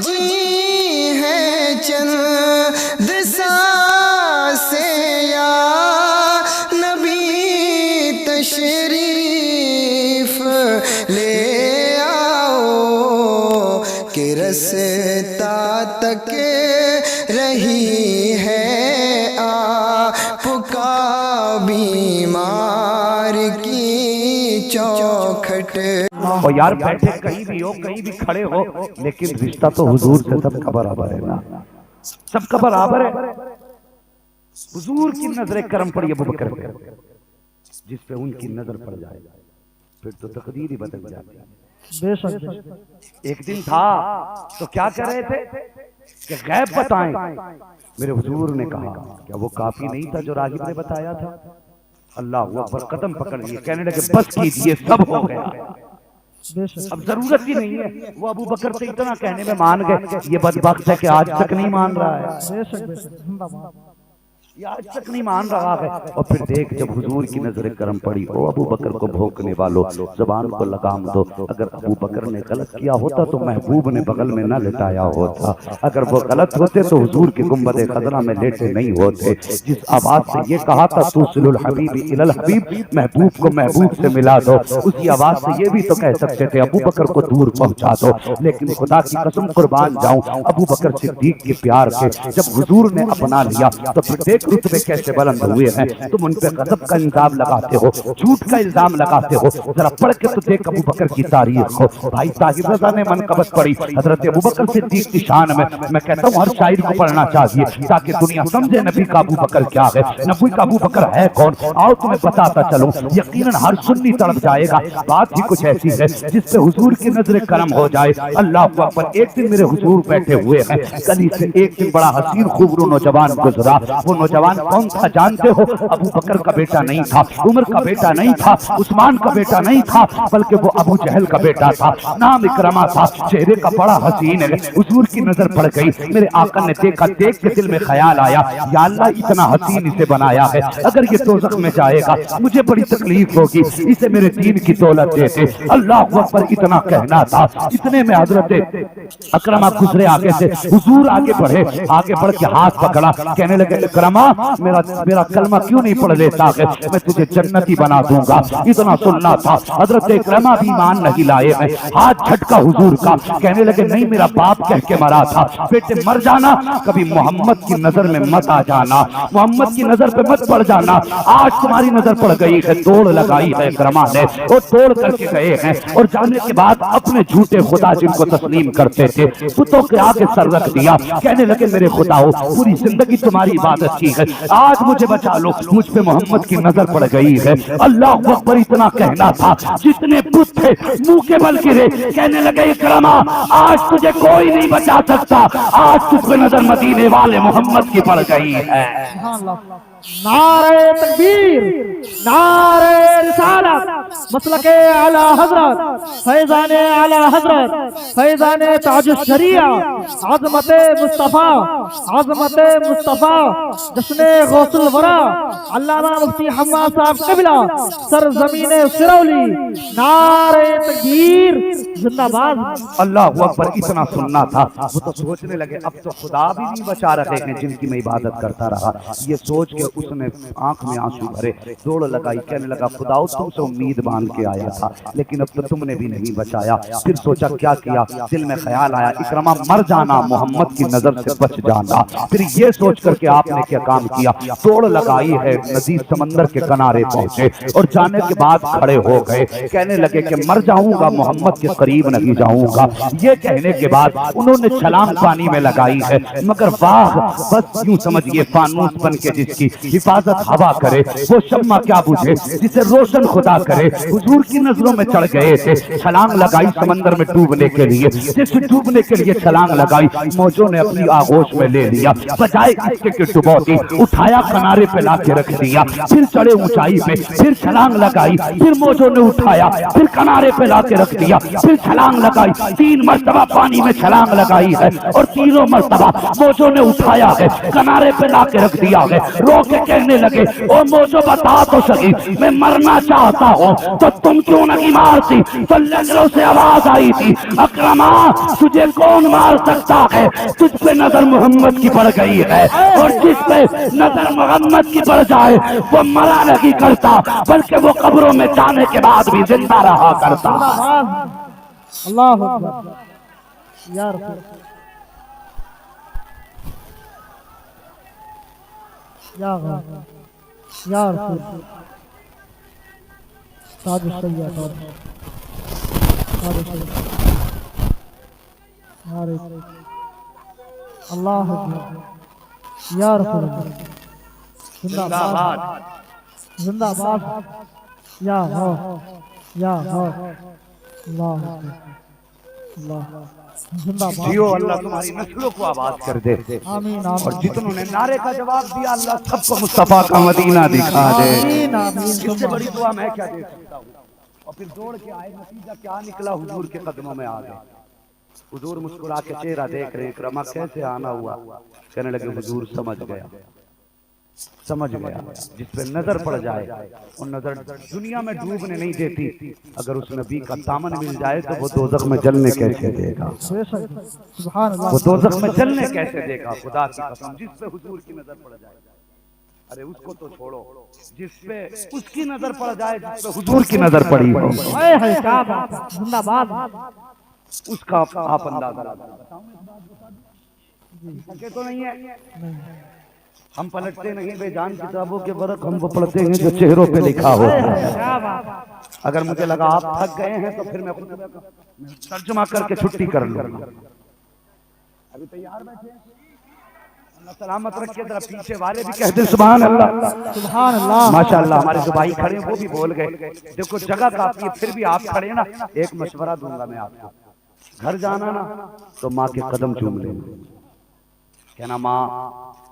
جی ہے چند سانسیں یا نبی تشریف لے آؤ کہ رستا تک رہی ہے آپ کا بیمار کی چوکھٹ۔ اور یار بیٹھے کہیں بھی ہو کہیں بھی کھڑے ہو لیکن رشتہ تو حضور سے سب کا برابر ہے نا، سب کا برابر ہے۔ حضور کی نظر کرم پڑی ابو بکر پہ، جس پہ ان کی نظر پڑ جائے پھر تو تقدیر ہی بدل جاتی ہے۔ ایک دن تھا تو کیا کر رہے تھے کہ غیب بتائیں، میرے حضور نے کہا کیا وہ کافی نہیں تھا جو راغب نے بتایا تھا؟ اللہ اکبر، قدم پکڑ لیے، کہنے لگے بس کیجئے، سب ہو گیا، اب ضرورت ہی نہیں ہے۔ وہ ابو بکر سے اتنا کہنے میں مان گئے، یہ بدبخت ہے کہ آج تک نہیں مان رہا ہے، یہ آج تک نہیں مان رہا ہے۔ اور پھر دیکھ جب حضور کی نظر کرم پڑی، او ابو بکر کو بھونکنے والو زبان کو لگام دو، اگر ابو بکر نے غلط کیا ہوتا تو محبوب نے بغل میں نہ لٹایا ہوتا، اگر وہ غلط ہوتے تو حضور کی گنبد خضرا میں لیٹے نہیں ہوتے۔ جس آواز سے یہ کہا تھا توصل الحبیب الی الحبیب، محبوب کو محبوب سے ملا دو، اسی آواز سے یہ بھی تو کہہ سکتے تھے ابو بکر کو دور پہنچا دو، لیکن خدا کی قسم قربان جاؤں ابو بکر صدیق کے پیار کے جب حضور نے اپنا لیا تو پھر دیکھ رتبے کیسے بلند ہوئے ہیں۔ تم ان پہ غضب کا الزام لگاتے ہو، جھوٹ کا الزام لگاتے ہو، ذرا پڑھ کے تو دیکھ ابو بکر کی تاریخ کو۔ بھائی طاہر رضا نے منقبت پڑھی حضرت ابو بکر صدیق کی شان میں کہتا ہوں ہر شاعر کو پڑھنا چاہیے تاکہ دنیا سمجھے نبی کا ابو بکر کیا ہے، نبی کا ابو بکر ہے کون۔ آؤ تمہیں بتاتا چلوں، یقیناً ہر سنی تڑپ جائے گا، بات ہی کچھ ایسی ہے جس سے حضور کی نظر کرم ہو جائے۔ اللہ اکبر، ایک دن میرے حضور بیٹھے ہوئے ہیں گلی سے، ایک دن بڑا حسین خوبرو نوجوان گزرا۔ وہ نوجوان کون تھا جانتے ہو؟ ابو بکر کا بیٹا نہیں تھا، عمر کا بیٹا نہیں تھا، عثمان کا بیٹا نہیں تھا، بلکہ وہ ابو جہل کا بیٹا تھا، نام اکرمہ تھا، چہرے کا بڑا حسین ہے۔ حضور کی نظر پڑ گئی، میرے آقا نے دیکھا، دیکھ کے دل میں خیال آیا یا اللہ اتنا حسین اسے بنایا ہے، اگر یہ دوزخ میں جائے گا مجھے بڑی تکلیف ہوگی، اسے میرے دین کی دولت دے دے۔ اللہ اکبر، اتنا کہنا تھا، اتنے میں حضرت اکرمہ گزرے آگے سے، حضور آگے بڑھے، آگے بڑھ کے ہاتھ پکڑا، کہنے لگے اکرمہ میرا کلمہ کیوں نہیں پڑھ لیتا ہے، میں تجھے جنتی بنا دوں گا۔ اتنا سننا تھا، حضرت اکرمہ بھی ایمان نہیں لائے ہیں، ہاتھ جھٹکا حضور کا، کہنے لگے نہیں میرا باپ کہہ کے مرا تھا، بیٹے مر جانا، کبھی محمد کی نظر میں مت آ جانا، محمد کی نظر پہ مت پڑ جانا۔ آج تمہاری نظر پڑ گئی ہے، دوڑ لگائی ہے اکرمہ نے، اور دوڑ کر کے گئے ہیں، اور جانے کے بعد اپنے جھوٹے خدا جن کو تسلیم کرتے تھے بتوں کے آگے سر رکھ دیا، کہنے لگے میرے خدا ہو پوری زندگی تمہاری عبادت کی ہے، آج مجھے بچا لو، مجھ پہ محمد کی نظر پڑ گئی ہے۔ اللہ اکبر، اتنا کہنا تھا، جتنے بت تھے منہ کے بل گرے، کہنے لگے اکرمہ آج تجھے کوئی نہیں بچا سکتا، آج تجھ پہ نظر مدینے والے محمد کی پڑ گئی ہے۔ نعرہ تکبیر، نعرہ رسالت، مسلک اعلی حضرت، فیضان اعلی حضرت، فیضان تاج الشریعہ، عظمت مصطفیٰ، عظمت مصطفیٰ، جشن غوث الورا علامہ مفتی حماد صاحب قبلہ سرزمین سرولی، نعرہ تکبیر، زندہ باد۔ اللہ اکبر، اتنا سننا تھا، وہ تو سوچنے لگے اب تو خدا بھی نہیں بچا رہے ہیں جن کی میں عبادت کرتا رہا۔ یہ سوچ کے اس نے آنکھ میں آنسو بھرے، دوڑ لگائی، کہنے لگا خداؤ تم سے امید باندھ کے آیا تھا لیکن اب تو تم نے بھی نہیں بچایا۔ پھر سوچا کیا کیا، دل میں خیال آیا اکرمہ مر جانا، محمد کی نظر سے بچ جانا۔ پھر یہ سوچ کر کے آپ نے کیا کام کیا، دوڑ لگائی ہے، ندی سمندر کے کنارے پہنچے اور جانے کے بعد کھڑے ہو گئے، کہنے لگے کہ مر جاؤں گا محمد کے قریب نہیں جاؤں گا۔ یہ کہنے کے بعد انہوں نے چھلانگ پانی میں لگائی ہے، مگر واہ، بس یوں سمجھئے فانوس بن کے جس کی حفاظت ہوا کرے، وہ شمع کیا بجھے جسے روشن خدا کرے۔ حضور کی نظروں میں چڑھ گئے تھے، چھلانگ لگائی سمندر میں ڈوبنے کے لیے، جس ڈوبنے کے لیے چھلانگ لگائی موجوں نے اپنی آغوش میں لے لیا، بجائے اس کے ڈبوتی اٹھایا کنارے پہ لا کے رکھ دیا، پھر چڑھے اونچائی پہ، پھر چھلانگ لگائی، پھر موجوں نے اٹھایا، پھر کنارے پہ لا کے رکھ دیا، پھر چھلانگ لگائی، 3 مرتبہ پانی میں چھلانگ لگائی ہے اور تینوں مرتبہ موجوں نے اٹھایا ہے، کنارے پہ لا کے رکھ دیا ہے، روک کے کہنے لگے او مجھے بتا تو سکی میں مرنا چاہتا ہوں تو تم کیوں نہیں مارتی؟ تو لنگروں سے آواز آئی تھی اکرما تجھے کون مار سکتا ہے؟ تجھ پہ نظر محمد کی پڑ گئی ہے، اور جس پہ نظر محمد کی پڑ جائے وہ مرا نہیں کرتا بلکہ وہ قبروں میں جانے کے بعد بھی زندہ رہا کرتا۔ اللہ اکبر یا رسول یا غالب یا رسول تاج الشریعہ تاج الشریعہ اللہ اکبر یا رسول اللہ زندہ باد زندہ باد یا ہو اللہ اللہ زندہ باد جیو اللہ تمہاری نسلوں کو آباد کر دے، آمین اور آمین جتنوں نے نعرے کا جواب دیا اللہ سب کو مصطفیٰ کا مدینہ دکھا دے۔ آمین آمین اس سے بڑی دعا میں کیا دے سکتا ہوں؟ اور پھر دوڑ کے آئے، نتیجہ کیا نکلا؟ حضور کے قدموں میں آ گئے۔ حضور مسکرا کے چہرہ دیکھ رہے ہیں، اکرما کیسے آنا ہوا؟ کہنے لگے حضور سمجھ گیا جس پہ نظر پڑ جائے وہ نظر دنیا میں ڈوبنے نہیں دیتی، اگر اس نبی کا دامن مل جائے تو وہ دوزخ میں جلنے کیسے دے گا؟ سبحان اللہ وہ دوزخ میں جلنے کیسے دے گا؟ خدا کی قسم جس پہ حضور کی نظر پڑ جائے، ارے اس کو تو چھوڑو، جس پہ اس کی نظر پڑ جائے، جس پہ حضور کی نظر پڑی ہو، اے ہے کیا بات ہے، زندہ باد اس کا آپ اندازہ لگائیں۔ تو نہیں ہے ہم پلٹتے نہیں بے جان کتابوں کے ورق، ہم وہ پڑھتے ہیں جو چہروں پہ لکھا ہوتا ہے۔ اگر مجھے لگا آپ تھک گئے ہیں تو پھر میں خطبہ کا ترجمہ کر کے چھٹی کر لوں گا۔ ابھی تیار بیٹھے اللہ سلامت رکھے، ذرا پیچھے والے بھی کہہ دیں سبحان اللہ سبحان اللہ ماشاءاللہ۔ ہمارے جو بھائی کھڑے ہیں وہ بھی بول گئے، دیکھو جگہ کافی ہے پھر بھی آپ کھڑے ہیں نا، ایک مشورہ دوں گا میں آپ کو، گھر جانا نا تو ماں کے قدم چوم لینا، کہنا ماں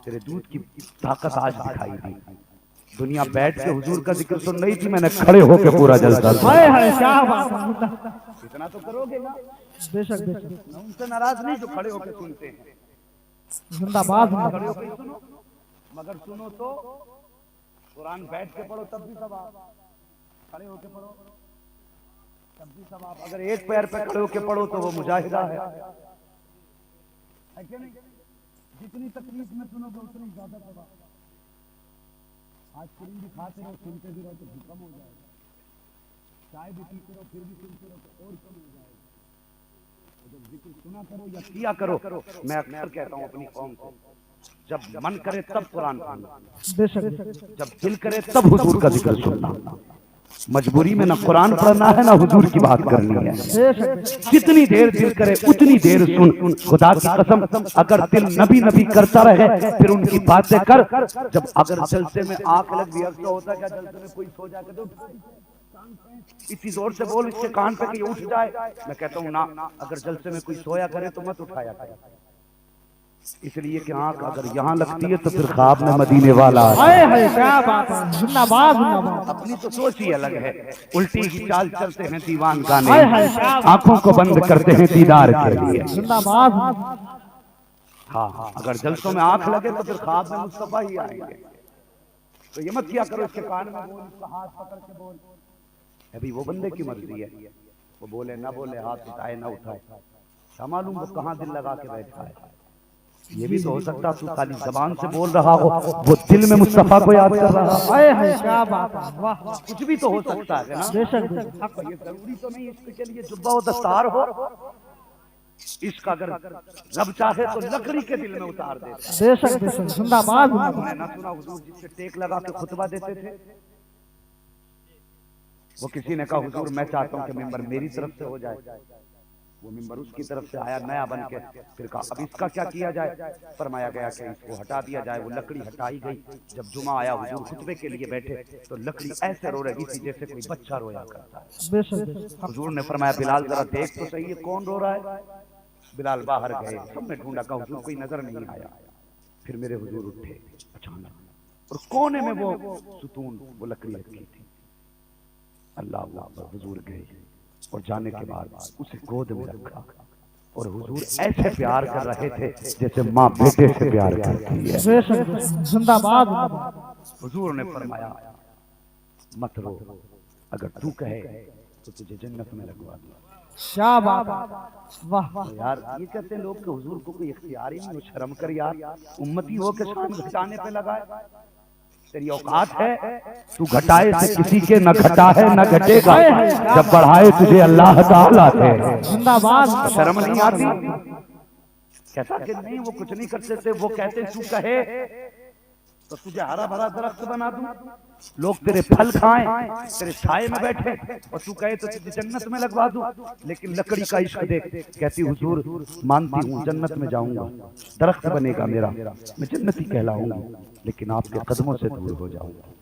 تیرے دودھ کی طاقت آج دکھائی دی، دنیا بیٹھ کے حضور کا ذکر سن رہی تھی، میں نے کھڑے ہو کے پورا جلسہ سنا۔ اے ہے کیا بات ہے، اتنا تو کرو گے نا، بے شک بے شک میں ان سے ناراض نہیں جو کھڑے ہو کے سنتے ہیں، زندہ باد کھڑے ہو کے سنو، مگر سنو تو قرآن بیٹھ کے پڑھو تب بھی ثواب، کھڑے ہو کے پڑھو تب بھی ثواب، اگر ایک پیر پہ کھڑے ہو کے پڑھو تو وہ مجاہدہ ہے کہ نہیں؟ جتنی تکلیف میں سنو گے اتنی زیادہ ثواب۔ آج کریم بھی کھاتے رہو، سنتے بھی رہو تو بھی کم ہو جائے گا، چائے بھی پیتے رہو پھر بھی سنتے رہو تو اور کم ہو جائے گا۔ جب ذکر سنا کرو یا کیا کرو، میں اکثر کہتا ہوں اپنی قوم سے، جب من کرے تب قرآن پڑھنا، بے شک جب دل کرے تب حضور کا ذکر سننا، مجبوری میں نہ قرآن پڑھنا ہے نہ حضور کی بات کرنی ہے، بے شک جتنی دیر دل کرے اتنی دیر سن۔ خدا کی قسم اگر دل نبی نبی کرتا رہے پھر ان کی باتیں کر، جب اگر جلسے میں آنکھ لگ بھی ایسا ہوتا ہے کیا جلسے میں کوئی سو جا کے اتنی زور سے بول اس کے کان پہ کہ اٹھ جائے، میں کہتا ہوں نا، اگر جلسے میں کوئی سویا کرے تو مت اٹھایا کرے، اس لیے کہ آنکھ اگر یہاں لگتی ہے تو پھر خواب میں مدینے والا آتا ہے۔ اے ہے کیا بات ہے، زندہ باد زندہ باد اپنی تو سوچ ہی الگ ہے، الٹی ہی چال چلتے ہیں دیوان گانے، آنکھوں کو بند کرتے ہیں دیدار کے لیے۔ زندہ باد ہاں اگر جلسوں میں آنکھ لگے تو پھر خواب میں مصطفیٰ ہی آئیں گے، تو یہ مت کیا کرو اس کے کان میں بول، اس کا ہاتھ پکڑ کے بول، ابھی وہ بندے کی مرضی ہے، وہ بولے نہ بولے، ہاتھ اٹھائے نہ اٹھائے، کیا معلوم وہ کہاں دل لگا کے بیٹھا ہے۔ یہ بھی تو ہو سکتا تو خالی زبان سے بول رہا ہو، وہ دل میں مصطفیٰ کو یاد کر رہا ہو، اے ہے کیا بات ہے، واہ واہ کچھ بھی تو ہو سکتا ہے نا۔ بے شک بے شک یہ ضروری تو نہیں اس کے لیے جبہ و دستار ہو، اس کا اگر رب چاہے تو لکڑی کے دل میں اتار دیتا ہے۔ بے شک بے شک زندہ باد میں نے نہ سنا حضور جس سے ٹیک لگا کے خطبہ دیتے تھے، وہ کسی نے کہا حضور میں چاہتا ہوں کہ ممبر میری طرف سے ہو جائے، وہ ممبر اس کی طرف سے آیا نیا بن کے، پھر کہا اب اس کا کیا کیا جائے، فرمایا گیا کہ اس کو ہٹا دیا جائے، وہ لکڑی ہٹائی گئی۔ جب جمعہ آیا حضور خطبے کے لیے بیٹھے تو لکڑی ایسے رو رہی تھی جیسے کوئی بچہ رویا کرتا ہے۔ بے شک بے شک حضور نے فرمایا بلال ذرا دیکھ تو صحیح ہے کون رو رہا ہے۔ بلال باہر گئے، سب نے ڈھونڈا، کہا حضور کوئی نظر نہیں آیا۔ پھر میرے حضور اٹھے اچانک، اور کونے میں وہ ستون، وہ لکڑی رکھی تھی، اللہ اکبر، حضور گئے اور جانے کے بعد اسے گود میں رکھا، اور حضور ایسے پیار کر رہے تھے جیسے ماں بیٹے سے پیار کرتی ہے۔ بے شک زندہ باد حضور نے فرمایا مت رو، اگر تو کہے تو تجھے جنت میں لگوا دوں۔ کیا بات ہے، واہ واہ، یار یہ کہتے ہیں لوگ کہ حضور کو کوئی اختیار ہی نہیں ہو، شرم کر یار، امتی ہو کے شان گھٹانے پہ لگائے، تیری اوقات ہے تو گھٹائے سے کسی کے نہ گھٹا ہے نہ گھٹے گا، جب بڑھائے تجھے اللہ تعالیٰ ہے۔ زندہ باد، شرم نہیں آتی؟ کیسا کہ نہیں وہ کچھ نہیں کرتے تھے، وہ کہتے تو کہے تو تجھے ہرا بھرا درخت بنا دوں، لوگ تیرے پھل کھائیں، تیرے سائے میں بیٹھے، اور تو کہے تو تجھے جنت میں لگوا دوں۔ لیکن لکڑی کا عشق دیکھ، کہتی حضور مانتی ہوں جنت میں جاؤں گا، درخت بنے گا میرا، میں جنتی کہلاؤں گی، لیکن آپ کے قدموں سے دور ہو جاؤں گا۔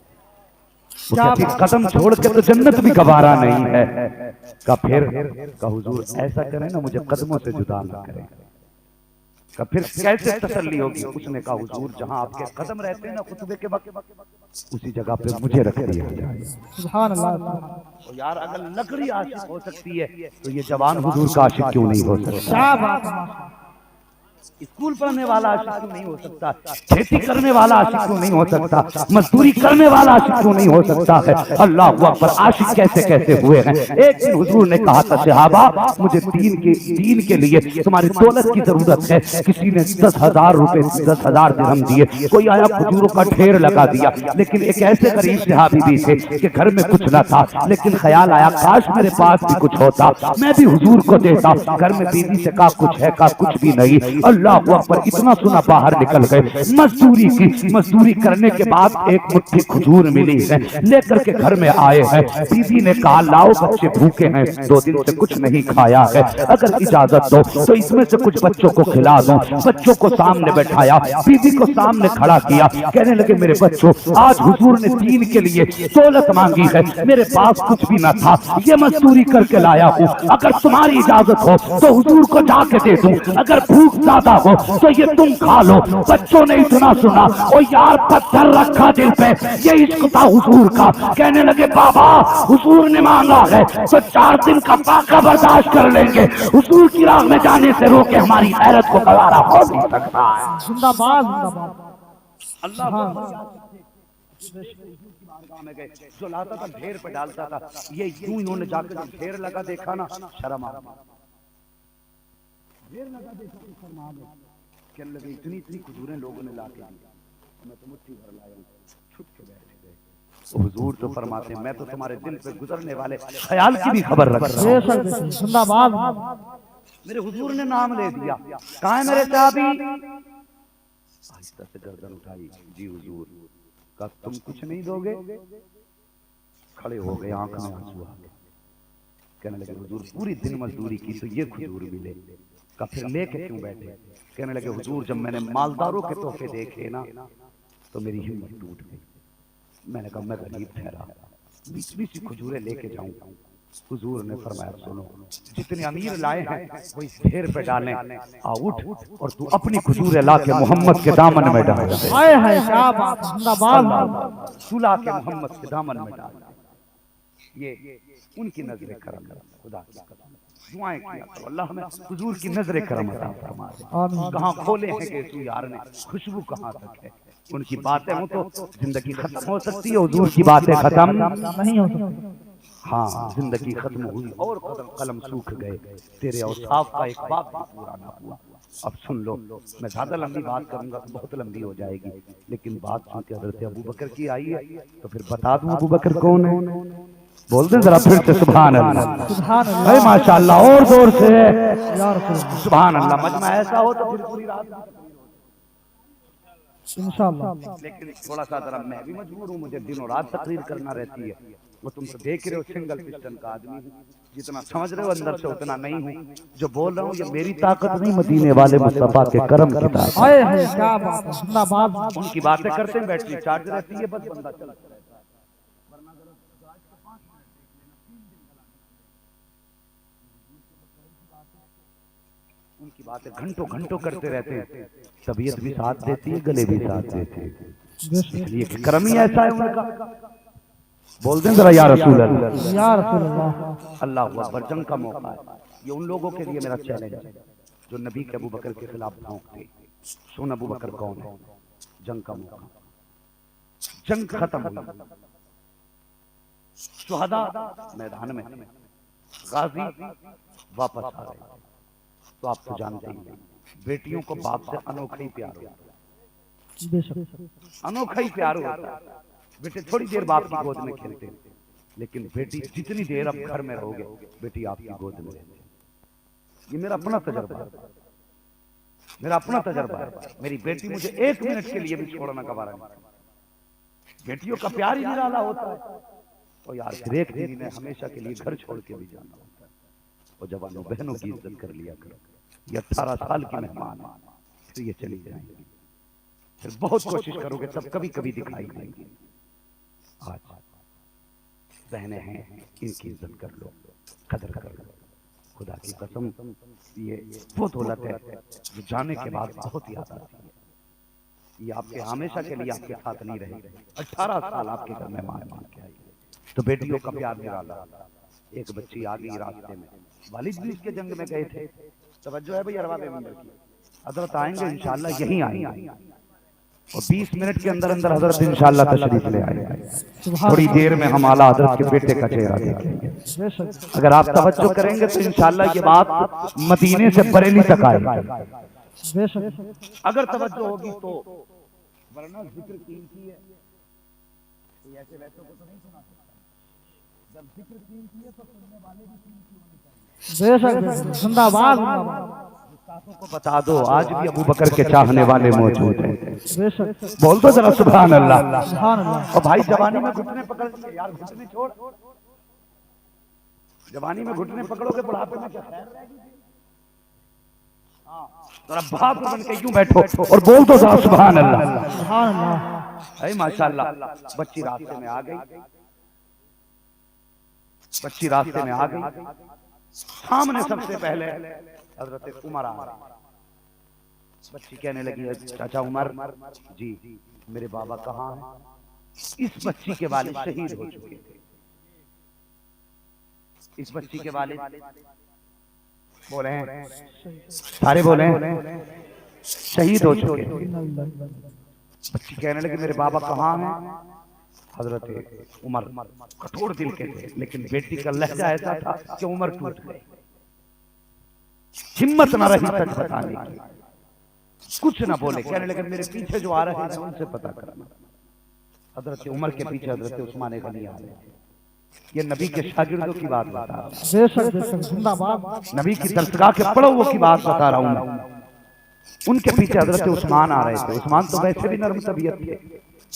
وہ کہتی قدم چھوڑ کے تو جنت بھی گوارا نہیں ہے، کہ پھر کہ حضور ایسا کریں نا مجھے قدموں سے جدا نہ کریں، کہ پھر کیسے تسلی ہوگی؟ اس نے کہا حضور جہاں آپ کے قدم رہتے ہیں نا خطبے کے وقت، اسی جگہ پہ مجھے رکھ دیا جائے۔ سبحان اللہ، تو یار اگر لکڑی عاشق ہو سکتی ہے تو یہ جوان حضور کا عاشق کیوں نہیں ہو سکتا؟ کیا بات ہے، اسکول پڑھنے والا عاشق کیوں نہیں ہو سکتا؟ کھیتی کرنے والا عاشق کیوں نہیں ہو سکتا؟ مزدوری کرنے والا عاشق کیوں نہیں ہو سکتا ہے؟ اللہ اکبر، عاشق کیسے کیسے ہوئے ہیں۔ ایک دن حضور نے کہا تھا صحابہ مجھے دین کے لیے تمہاری دولت کی ضرورت ہے، کسی نے 10,000 روپے 10,000 درہم دیے، کوئی آیا کھجوروں کا ڈھیر لگا دیا، لیکن ایک ایسے غریب صحابی بھی تھے کہ گھر میں کچھ نہ تھا، لیکن خیال آیا کاش میرے پاس بھی کچھ ہوتا، میں بھی حضور کو دیتا۔ گھر میں بیوی سے کہا کچھ ہے، کہا کچھ بھی نہیں۔ اللہ اکبر، اتنا سنا باہر نکل گئے، مزدوری کی، مزدوری کرنے کے بعد ایک مٹھی کھجور ملی ہے، لے کر کے گھر میں آئے ہیں۔ بیوی نے کہا لاؤ بچے بھوکے ہیں، 2 دن سے کچھ نہیں کھایا ہے، اگر اجازت دو تو اس میں سے کچھ بچوں کو کھلا دوں۔ بچوں کو سامنے بٹھایا، بیوی کو سامنے کھڑا کیا، کہنے لگے میرے بچوں آج حضور نے دین کے لیے دولت مانگی ہے، میرے پاس کچھ بھی نہ تھا، یہ مزدوری کر کے لایا ہوں، اگر تمہاری اجازت ہو تو حضور کو جا کے دے دوں، اگر بھوک زیادہ ہو تو یہ تم کھا لو۔ بچوں نے اتنا سنا او یار پتھر رکھا دل پہ، یہ عشق تھا حضور کا۔ کہنے لگے بابا حضور نے مانگا ہے تو 4 دن کا فاقہ برداشت کر لیں گے، حضور کی راہ میں جانے سے روکے ہماری غیرت کو گوارا ہو نہیں سکتا ہے۔ زندہ باد، زندہ باد، اللہ میں گئے، جو لاتا تھا ڈھیر پہ ڈالتا تھا، یہ یوں انہوں نے جا کے ڈھیر لگا دیکھا نا شرم آ گئی، ڈھیر لگا دیکھا تو شرم آ گئی، کہنے لگے اتنی کھجوریں لوگوں نے لا کے دی، میں تو مٹھی بھر لایا ہوں، چھپ کے بیٹھ گئے۔ حضور تو فرماتے ہیں میں تو تمہارے دل پہ گزرنے والے خیال کی بھی خبر رکھتا ہوں۔ زندہ باد، میرے حضور نے نام لے دیا، کہاں ہے میرے صحابی؟ آہستہ سے گردن اٹھائی، جی حضور۔ کہا تم کچھ نہیں دو گے؟ کھڑے ہو گئے، آنکھ میں آنسو آ گئے، کہنے لگے حضور پوری دن مزدوری کی تو یہ کھجور ملے، کہا پھر لے کے کیوں بیٹھے؟ کہنے لگے حضور جب میں نے مالداروں کے تحفے دیکھے نا تو میری ہمت ٹوٹ گئی، میں نے کہا میں غریب ٹھہرا، بیچ سی کھجوریں لے کے جاؤں۔ حضور نے فرمایا سنو جتنے امیر لائے ہیں وہ اس ڈھیر پہ ڈالیں، اٹھ اور تو اپنی کھجوریں لا کے محمد کے دامن میں ڈال دے، ہائے ہائے کیا بات، زندہ باد، تو لا کے محمد کے دامن میں ڈال دے۔ یہ ان کی نظر کرم، خدا کی قسم دعائیں کیا کرو اللہ ہمیں حضور کی نظر کرم عطا فرما دے۔ کہاں کھولے ہیں کہ تو یار نے خوشبو کہاں تک ہے، ان کی باتیں ہوں تو زندگی ختم ہو سکتی ہے، حضور کی باتیں ختم نہیں ہو سکتی، ہاں زندگی ختم ہوئی اور قلم سوکھ گئے، تیرے اوصاف کا ایک باب بھی پورا نہ ہوا۔ اب سن لو میں زیادہ لمبی بات کروں گا تو بہت لمبی ہو جائے گی، لیکن بات چونکہ حضرت ابوبکر کی آئی ہے تو پھر بتا دوں ابوبکر کون ہے؟ بول دیں ذرا پھر سے سبحان اللہ، سبحان اے ماشاءاللہ اور زور سے یا رسول اللہ، سبحان اللہ۔ مجمع ایسا ہو تو پھر پوری رات، انشاءاللہ، لیکن تھوڑا سا ذرا میں بھی مجبور ہوں، مجھے دن و رات تقریر کرنا رہتی ہے، وہ تم تو دیکھ رہے ہو سنگل پسٹن کا آدمی ہوں، جتنا سمجھ رہے ہو اندر سے اتنا نہیں ہوں، جو بول رہا ہوں یہ میری طاقت نہیں مدینے والے مصطفیٰ کے کرم کی طاقت۔ ہائے ہائے کیا بات، زندہ باد، ان کی باتیں کرتے ہیں بیٹری چارج رہتی ہے، بس بندہ چلتا رہتا ہے۔ ان کی باتیں گھنٹوں گھنٹوں کرتے رہتے ہیں، طبیعت بھی ساتھ دیتی ہے، گلے بھی ساتھ دیتے ہیں، اس لیے کہ کرم ہی ایسا ہے ان کا۔ بول دیں ذرا یا رسول اللہ، یا رسول اللہ، اللہ اکبر۔ جنگ کا موقع ہے، یہ ان لوگوں کے لیے میرا چیلنج ہے جو نبی کے ابوبکر کے خلاف بھونکتے۔ سن ابوبکر کون ہے؟ جنگ کا موقع، جنگ ختم ہوئی، شہداء میدان میں، غازی واپس آ رہے ہیں، تو آپ تو جانتے ہیں بیٹیوں کو باپ سے انوکھا ہی پیار ہوتا ہے، بے شک انوکھا ہی پیار ہوتا ہے۔ بیٹے تھوڑی دیر باپ کی گود میں کھیلتے ہیں، لیکن بیٹی جتنی دیر اب گھر میں رہو گے بیٹی آپ کی گود میں رہتی ہے۔ یہ میرا اپنا تجربہ ہے، میرا اپنا تجربہ ہے۔ میری بیٹی مجھے ایک منٹ کے لیے بھی چھوڑنا گوارا نہیں۔ بیٹیوں کا پیار ہی نرالا ہوتا ہے، اور یار پھر ایک دن انہیں ہمیشہ کے لیے گھر چھوڑ کے بھی جانا ہوتا ہے۔ اور جوانوں بہنوں کی عزت کر لیا کرو، یہ 18 سال کی مہمان ہے، پھر یہ چلی جائیں گی، پھر بہت کوشش کرو گے تب کبھی کبھی دکھائی دیں گی۔ آج بہنیں ہیں، ان کی عزت کر لو، قدر کر لو۔ خدا کی قسم یہ وہ دولت ہے جو جانے کے بعد بہت یاد آتی ہے۔ یہ آپ کے ہمیشہ کے لیے آپ کے ساتھ نہیں رہے، 18 سال آپ کے گھر مہمان مان کے آئی۔ تو بیٹیوں کا پیار نرالا۔ ایک بچی آ گئی راستے میں، والد بھی اس کے جنگ میں گئے تھے۔ توجہ ہے بھئی ارباب منبر کی، حضرت آئیں گے انشاءاللہ، یہیں آئیں گے، اور 20 منٹ کے اندر اندر حضرت انشاءاللہ تشریف لے آئیں گے۔ تھوڑی دیر میں ہم اعلیٰ حضرت کے بیٹے کا چہرہ دیکھیں گے۔ بے شک اگر آپ توجہ کریں گے تو انشاءاللہ یہ بات مدینے سے بریلی تک آئے گی، بے شک اگر توجہ ہوگی تو، ورنہ ذکر قیمتی ہے، کوئی ایسے ویسے کو تو نہیں سنا سکتا۔ جب ذکر قیمتی ہے تو سننے والے بھی قیمتی ہونے چاہیے۔ بے شک زندہ باد زندہ باد۔ گستاخوں کو بتا دو آج بھی ابو بکر کے چاہنے والے موجود ہیں۔ بے شک بول دو ذرا سبحان اللہ۔ سبحان اللہ۔ اور بھائی جوانی میں گھٹنے پکڑ لیے، یار گھٹنے چھوڑ، جوانی میں گھٹنے پکڑو گے بڑھاپے میں کیا خیر رہے گی؟ ذرا بھاپ بن کے یوں بیٹھو اور بول دو ذرا سبحان اللہ۔ سبحان اللہ۔ اے ماشاءاللہ، بچی راستے میں آ گئی، بچی راستے میں آ گئی، سامنے سب سے پہلے حضرت عمر آ رہے۔ بچی کہنے لگی چاچا عمر جی میرے بابا کہاں ہیں؟ اس بچی کے والد شہید ہو چکے تھے، اس بچی کے والد بولے ہیں، سارے بولے ہیں شہید ہو چکے تھے۔ بچی کہنے لگی میرے بابا کہاں ہیں؟ حضرت عمر کٹھور دل کے تھے، لیکن بیٹی کا لہجہ ایسا تھا کہ عمر ٹوٹ گئے، ہمت نہ رہی سچ بتانے کی، کچھ نہ بولے۔ کہنے لگے میرے پیچھے جو آ رہے ہیں ان سے پتہ کرنا۔ حضرت عمر کے پیچھے حضرت عثمان غنی آ رہے ہیں۔ یہ نبی کے شاگردوں کی بات بتا رہا ہوں، بے شک زندہ باد۔ نبی کی درسگاہ کے پڑھووں کی بات بتا رہا ہوں۔ ان کے پیچھے حضرت عثمان آ رہے تھے، عثمان تو ویسے بھی نرم طبیعت تھے۔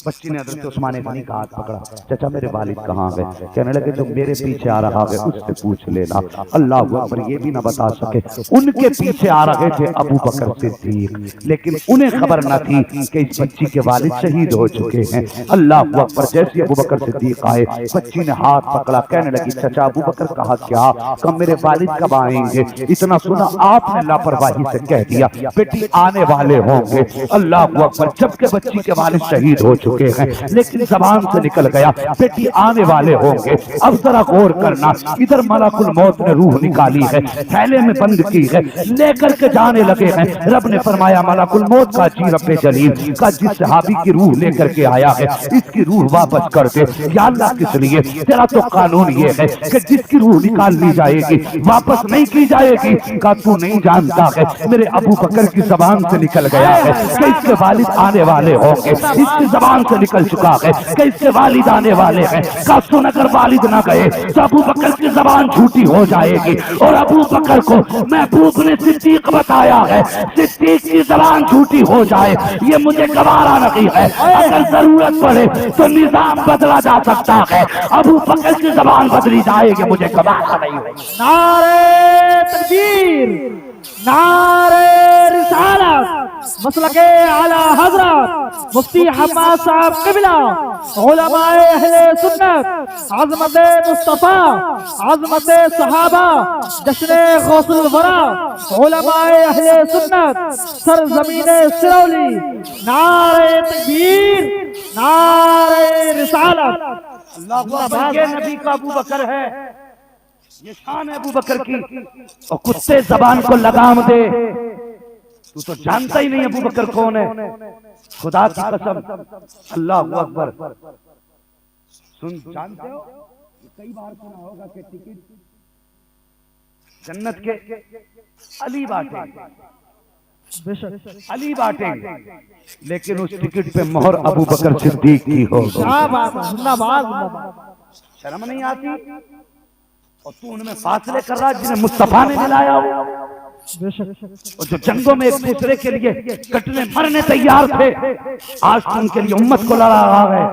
بچی نے حضرت عثمان غنی کا ہاتھ پکڑا، چچا میرے والد کہاں گئے؟ کہنے لگے جو میرے پیچھے آ رہا ہے اس سے پوچھ لینا۔ اللہ اکبر، یہ بھی نہ بتا سکے ان کے پیچھے آ رہے تھے ابو بکر صدیق، لیکن انہیں خبر نہ تھی کہ اس بچی کے والد شہید ہو چکے ہیں۔ اللہ اکبر، جیسے ابو بکر صدیق آئے بچی نے ہاتھ پکڑا، کہنے لگی چچا ابو بکر کہا کیا؟ کہ میرے والد کب آئیں گے؟ اتنا سنا آپ نے لاپرواہی سے کہہ دیا بیٹی آنے والے ہوں گے۔ اللہ اکبر، جبکہ بچی کے والد شہید ہو چکے ہیں لیکن زبان سے نکل گیا بیٹی آنے والے ہوں گے۔ اب ذرا غور کرنا، ادھر ملک الموت نے روح نکالی ہے، تھیلے میں بند کی ہے، لے کر کے جانے لگے ہیں۔ رب نے فرمایا ملک الموت کا جی رب جلیل کا جس صحابی کی روح لے کر کے آیا ہے اس کی روح واپس کر دے۔ یا اللہ کس لیے؟ تیرا تو قانون یہ ہے کہ جس کی روح نکال لی جائے گی واپس نہیں کی جائے گی۔ کا تو نہیں جانتا ہے میرے ابو بکر کی زبان سے نکل گیا ہے کہ اس کے والد آنے والے ہوں گے، اس کی زبان سے نکل چکا ہے کہ اس کے والد آنے والے ہیں۔ کا سن اگر والد نہ گئے تو ابو بکر کی زبان جھوٹی ہو جائے گی، اور ابو بکر کو محبوب نے صدیق بتایا ہے، صدیق کی زبان جھوٹی ہو جائے یہ مجھے گوارا نہیں ہے۔ اگر ضرورت پڑے تو نظام بدلا جا سکتا ہے، ابو بکر کی زبان بدلی جائے گی مجھے گوارا نہیں ہے۔ نعرہ تکبیر، نعرہ رسالت، مسلک اعلی حضرت مفتی حماد صاحب قبلہ، علماء اہل سنت، عظمت مصطفیٰ، عظمت صحابہ، جشن غوث الورا، علماء اہل سنت، سرزمین سرولی، نعرہ تکبیر، نعرہ رسالت۔ اللہ، یہ نبی کا ابو بکر ہے، یہ شان ہے ابو بکر کی۔ اور کتے زبان کو لگام دے، تو تو جانتا ہی نہیں ابو بکر کون ہے. خدا کی قسم اللہ اکبر. جانتے ہو کئی بار سنا ہوگا کہ ٹکٹ جنت کے علی بانٹیں گے، علی بانٹیں گے، لیکن اس ٹکٹ پہ مہر ابو بکر صدیق کی ہوگی. کیا بات ہے، زندہ باد زندہ باد. شرم نہیں آتی؟ اور تو ان میں فاصلے کر رہا جنہیں مصطفیٰ نے ملایا ہو، اور جو جنگوں میں ایک دوسرے کے لیے کٹنے مرنے تیار تھے، آج تو ان کے لیے امت کو لڑا رہا ہے.